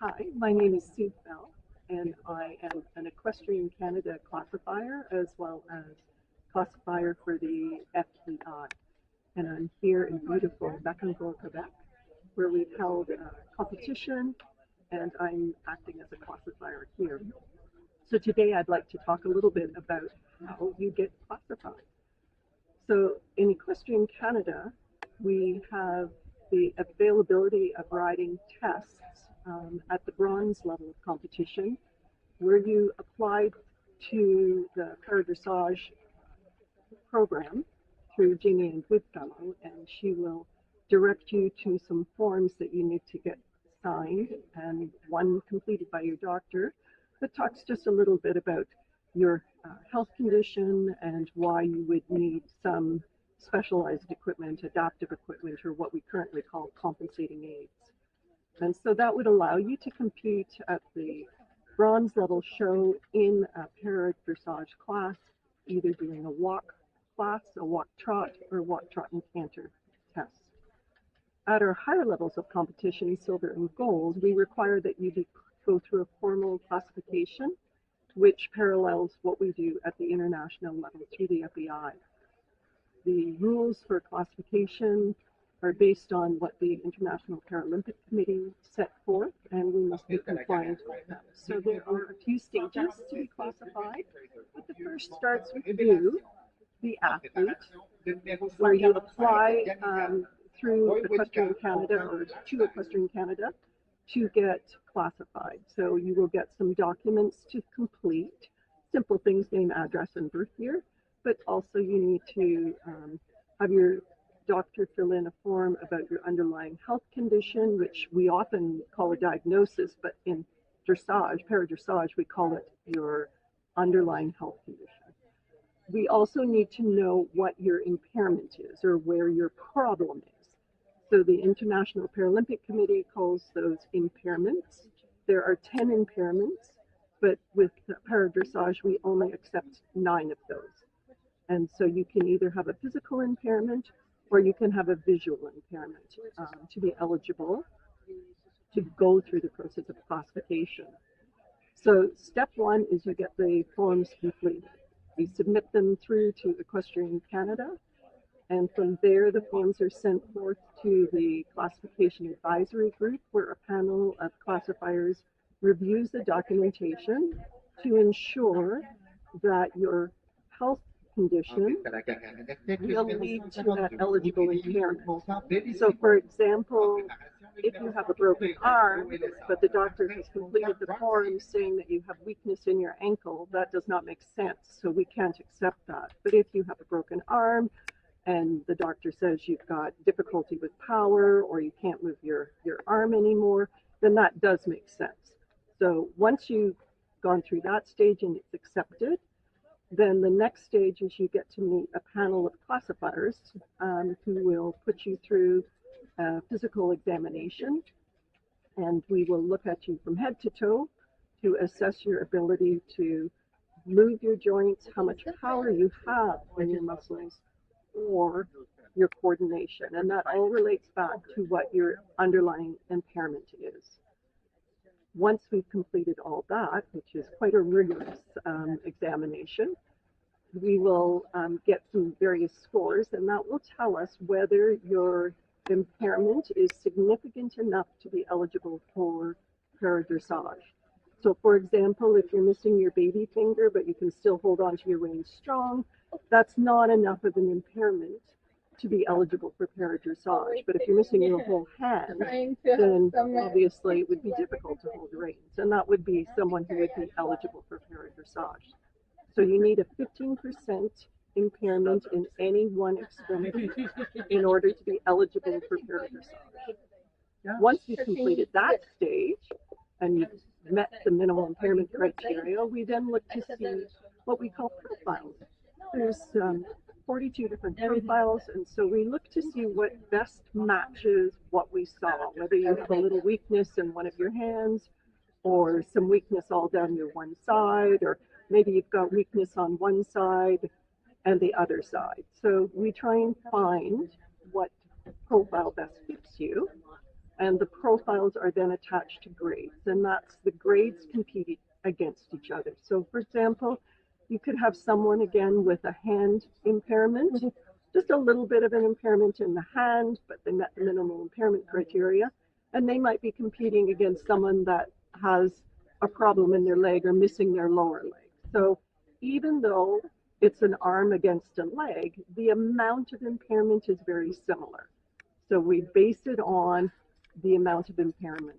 Hi, my name is Sue Bell, and I am an Equestrian Canada classifier as well as classifier for the FEI. And I'm here in beautiful Bécancour, Quebec, where we've held a competition, and I'm acting as a classifier here. So today I'd like to talk a little bit about how you get classified. So in Equestrian Canada, we have the availability of riding tests at the bronze level of competition, where you apply to the Para-dressage program through Jamie and Goodfellow, and she will direct you to some forms that you need to get signed, and one completed by your doctor that talks just a little bit about your health condition and why you would need some specialized equipment, adaptive equipment, or what we currently call compensating aids. And so that would allow you to compete at the bronze level show in a para-dressage class, either doing a walk class, a walk trot, or walk trot and canter test. At our higher levels of competition, silver and gold, we require that you go through a formal classification, which parallels what we do at the international level through the FEI. The rules for classification are based on what the International Paralympic Committee set forth, and we must be compliant with them. So there are a few stages to be classified, but the first starts with you, the athlete, where you apply through Equestrian Canada or to Equestrian Canada to get classified. So you will get some documents to complete, simple things, name, address, and birth year, but also you need to have your doctor fill in a form about your underlying health condition, which we often call a diagnosis, but in dressage, para-dressage, we call it your underlying health condition. We also need to know what your impairment is or where your problem is. So the International Paralympic Committee calls those impairments. There are 10 impairments, but with para-dressage, we only accept 9 of those. And so you can either have a physical impairment or you can have a visual impairment to be eligible to go through the process of classification. So step one is you get the forms completed. We submit them through to Equestrian Canada, and from there the forms are sent forth to the classification advisory group, where a panel of classifiers reviews the documentation to ensure that your health condition will lead to that eligible impairment. So for example, if you have a broken arm, but the doctor has completed the form saying that you have weakness in your ankle, that does not make sense, so we can't accept that. But if you have a broken arm and the doctor says you've got difficulty with power or you can't move your arm anymore, then that does make sense. So once you've gone through that stage and it's accepted, then the next stage is you get to meet a panel of classifiers who will put you through a physical examination, and we will look at you from head to toe to assess your ability to move your joints, how much power you have in your muscles, or your coordination. And that all relates back to what your underlying impairment is. Once we've completed all that, which is quite a rigorous examination, we will get some various scores, and that will tell us whether your impairment is significant enough to be eligible for para-dressage. So for example, if you're missing your baby finger, but you can still hold on to your rein strong, that's not enough of an impairment to be eligible for para-dressage. But if you're missing your whole hand, then obviously it would be difficult to hold the reins, and that would be someone who would be eligible for para-dressage. So you need a 15% impairment in any one extremity in order to be eligible for para-dressage. Once you've completed that stage and you've met the minimal impairment criteria, we then look to see what we call profiles. There's 42 different profiles, and so we look to see what best matches what we saw, whether you have a little weakness in one of your hands or some weakness all down your one side, or maybe you've got weakness on one side and the other side. So we try and find what profile best fits you, And the profiles are then attached to grades, and that's the grades competing against each other. So for example, you could have someone again with a hand impairment, just a little bit of an impairment in the hand, but they met the minimal impairment criteria, and they might be competing against someone that has a problem in their leg or missing their lower leg. So even though it's an arm against a leg, the amount of impairment is very similar. So we base it on the amount of impairment.